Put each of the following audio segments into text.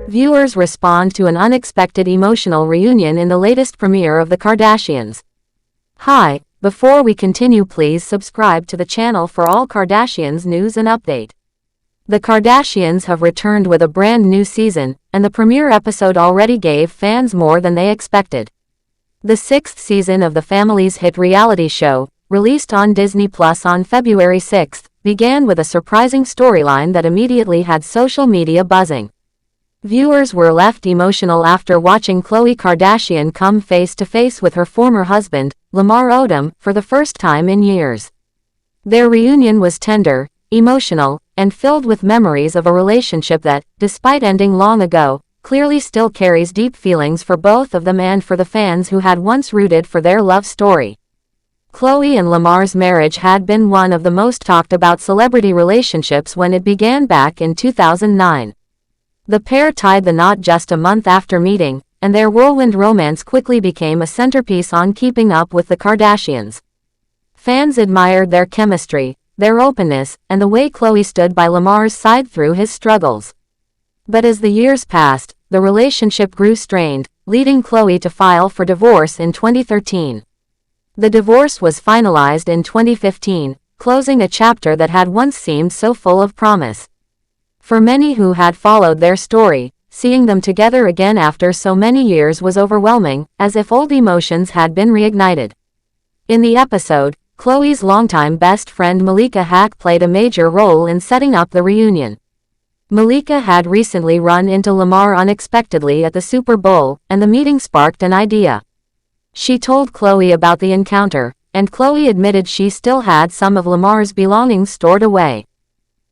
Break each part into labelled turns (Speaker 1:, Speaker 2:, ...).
Speaker 1: Viewers respond to an unexpected emotional reunion in the latest premiere of The Kardashians. Hi, before we continue, please subscribe to the channel for all Kardashians news and update. The Kardashians have returned with a brand new season, and the premiere episode already gave fans more than they expected. The sixth season of the family's hit reality show, released on Disney Plus on February 6, began with a surprising storyline that immediately had social media buzzing. Viewers were left emotional after watching Khloe Kardashian come face-to-face with her former husband, Lamar Odom, for the first time in years. Their reunion was tender, emotional, and filled with memories of a relationship that, despite ending long ago, clearly still carries deep feelings for both of them and for the fans who had once rooted for their love story. Khloe and Lamar's marriage had been one of the most talked about celebrity relationships when it began back in 2009. The pair tied the knot just a month after meeting, and their whirlwind romance quickly became a centerpiece on Keeping Up with the Kardashians. Fans admired their chemistry, their openness, and the way Khloe stood by Lamar's side through his struggles. But as the years passed, the relationship grew strained, leading Khloe to file for divorce in 2013. The divorce was finalized in 2015, closing a chapter that had once seemed so full of promise. For many who had followed their story, seeing them together again after so many years was overwhelming, as if old emotions had been reignited. In the episode, Khloe's longtime best friend Malika Haqq played a major role in setting up the reunion. Malika had recently run into Lamar unexpectedly at the Super Bowl, and the meeting sparked an idea. She told Khloe about the encounter, and Khloe admitted she still had some of Lamar's belongings stored away.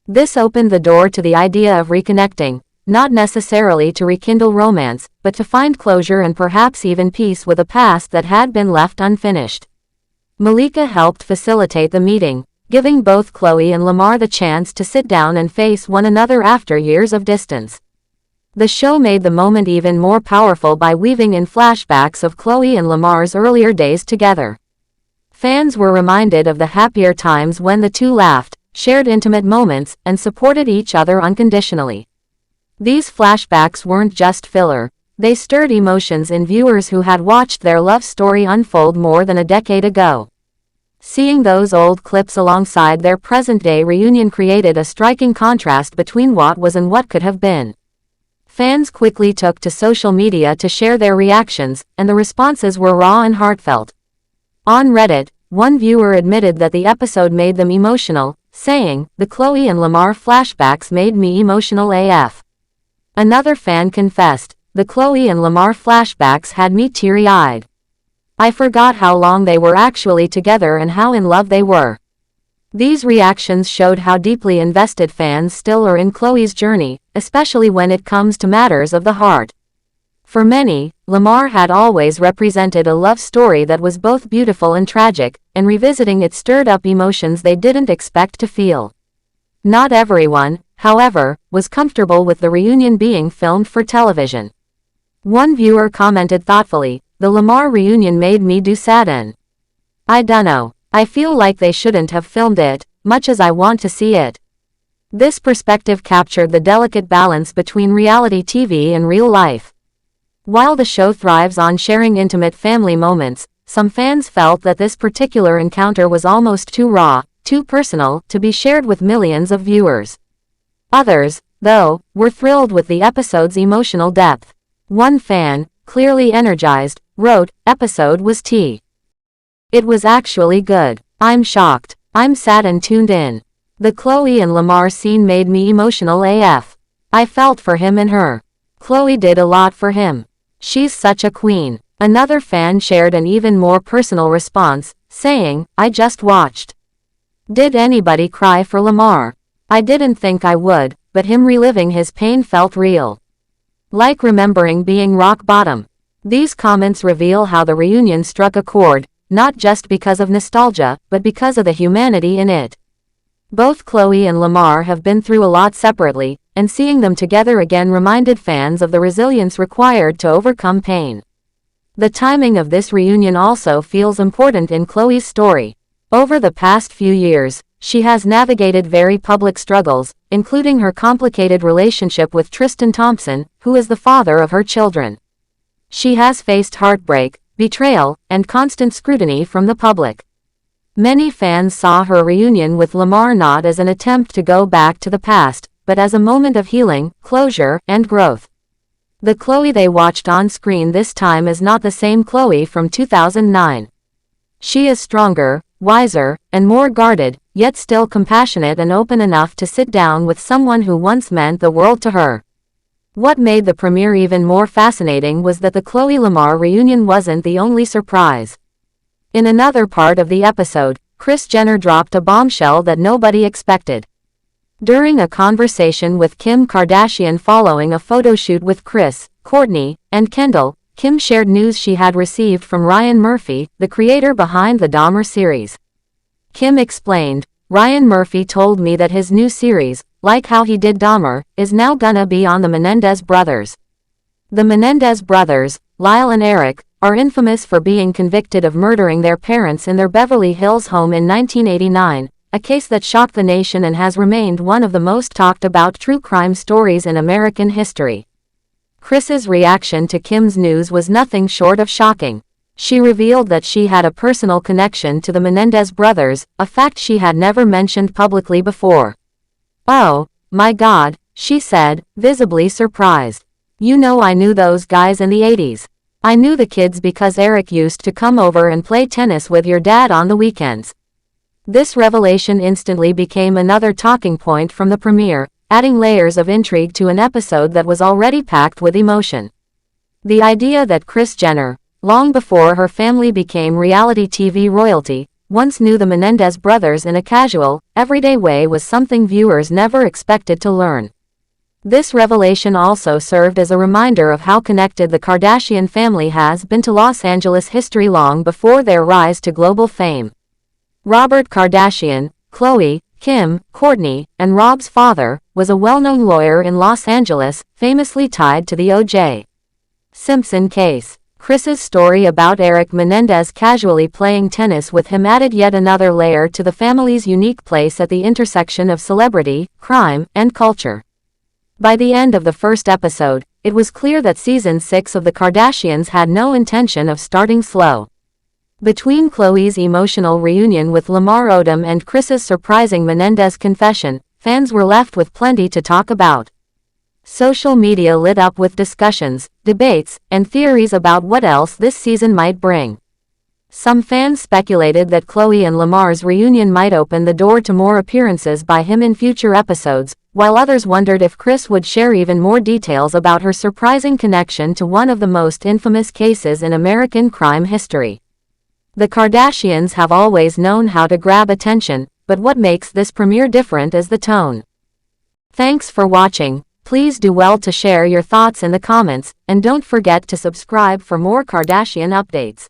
Speaker 1: This opened the door to the idea of reconnecting, not necessarily to rekindle romance, but to find closure and perhaps even peace with a past that had been left unfinished. Malika helped facilitate the meeting, giving both Khloe and Lamar the chance to sit down and face one another after years of distance. The show made the moment even more powerful by weaving in flashbacks of Khloe and Lamar's earlier days together. Fans were reminded of the happier times when the two laughed, shared intimate moments, and supported each other unconditionally. These flashbacks weren't just filler, they stirred emotions in viewers who had watched their love story unfold more than a decade ago. Seeing those old clips alongside their present-day reunion created a striking contrast between what was and what could have been. Fans quickly took to social media to share their reactions, and the responses were raw and heartfelt. On Reddit, one viewer admitted that the episode made them emotional, saying, "The Khloe and Lamar flashbacks made me emotional AF." Another fan confessed, "The Khloe and Lamar flashbacks had me teary-eyed. I forgot how long they were actually together and how in love they were." These reactions showed how deeply invested fans still are in Khloe's journey, especially when it comes to matters of the heart. For many, Lamar had always represented a love story that was both beautiful and tragic, and revisiting it stirred up emotions they didn't expect to feel. Not everyone, however, was comfortable with the reunion being filmed for television. One viewer commented thoughtfully, "The Lamar reunion made me do sadden. I dunno. I feel like they shouldn't have filmed it, much as I want to see it." This perspective captured the delicate balance between reality TV and real life. While the show thrives on sharing intimate family moments, some fans felt that this particular encounter was almost too raw, too personal, to be shared with millions of viewers. Others, though, were thrilled with the episode's emotional depth. One fan, clearly energized, wrote, "Episode was tea. It was actually good. I'm shocked. I'm sad and tuned in. The Khloe and Lamar scene made me emotional AF. I felt for him and her. Khloe did a lot for him. She's such a queen." Another fan shared an even more personal response, saying, "I just watched. Did anybody cry for Lamar? I didn't think I would, but him reliving his pain felt real. Like remembering being rock bottom." These comments reveal how the reunion struck a chord, not just because of nostalgia, but because of the humanity in it. Both Khloe and Lamar have been through a lot separately, and seeing them together again reminded fans of the resilience required to overcome pain. The timing of this reunion also feels important in Khloe's story. Over the past few years, she has navigated very public struggles, including her complicated relationship with Tristan Thompson, who is the father of her children. She has faced heartbreak, betrayal, and constant scrutiny from the public. Many fans saw her reunion with Lamar not as an attempt to go back to the past, but as a moment of healing, closure, and growth. The Khloe they watched on screen this time is not the same Khloe from 2009. She is stronger, wiser, and more guarded, yet still compassionate and open enough to sit down with someone who once meant the world to her. What made the premiere even more fascinating was that the Khloe-Lamar reunion wasn't the only surprise. In another part of the episode, Kris Jenner dropped a bombshell that nobody expected. During a conversation with Kim Kardashian following a photoshoot with Kris, Kourtney, and Kendall, Kim shared news she had received from Ryan Murphy, the creator behind the Dahmer series. Kim explained, "Ryan Murphy told me that his new series, like how he did Dahmer, is now gonna be on the Menendez brothers." The Menendez brothers, Lyle and Eric, are infamous for being convicted of murdering their parents in their Beverly Hills home in 1989, a case that shocked the nation and has remained one of the most talked about true crime stories in American history. Kris's reaction to Kim's news was nothing short of shocking. She revealed that she had a personal connection to the Menendez brothers, a fact she had never mentioned publicly before. "Oh, my God," she said, visibly surprised. "You know, I knew those guys in the 80s. I knew the kids because Eric used to come over and play tennis with your dad on the weekends." This revelation instantly became another talking point from the premiere, adding layers of intrigue to an episode that was already packed with emotion. The idea that Kris Jenner, long before her family became reality TV royalty, once knew the Menendez brothers in a casual, everyday way was something viewers never expected to learn. This revelation also served as a reminder of how connected the Kardashian family has been to Los Angeles history long before their rise to global fame. Robert Kardashian, Khloe, Kim, Kourtney, and Rob's father, was a well-known lawyer in Los Angeles, famously tied to the O.J. Simpson case. Kris's story about Eric Menendez casually playing tennis with him added yet another layer to the family's unique place at the intersection of celebrity, crime, and culture. By the end of the first episode, it was clear that season 6 of The Kardashians had no intention of starting slow. Between Khloe's emotional reunion with Lamar Odom and Kris's surprising Menendez confession, fans were left with plenty to talk about. Social media lit up with discussions, debates, and theories about what else this season might bring. Some fans speculated that Khloe and Lamar's reunion might open the door to more appearances by him in future episodes, while others wondered if Kris would share even more details about her surprising connection to one of the most infamous cases in American crime history. The Kardashians have always known how to grab attention, but what makes this premiere different is the tone. Thanks for watching. Please do well to share your thoughts in the comments, and don't forget to subscribe for more Kardashian updates.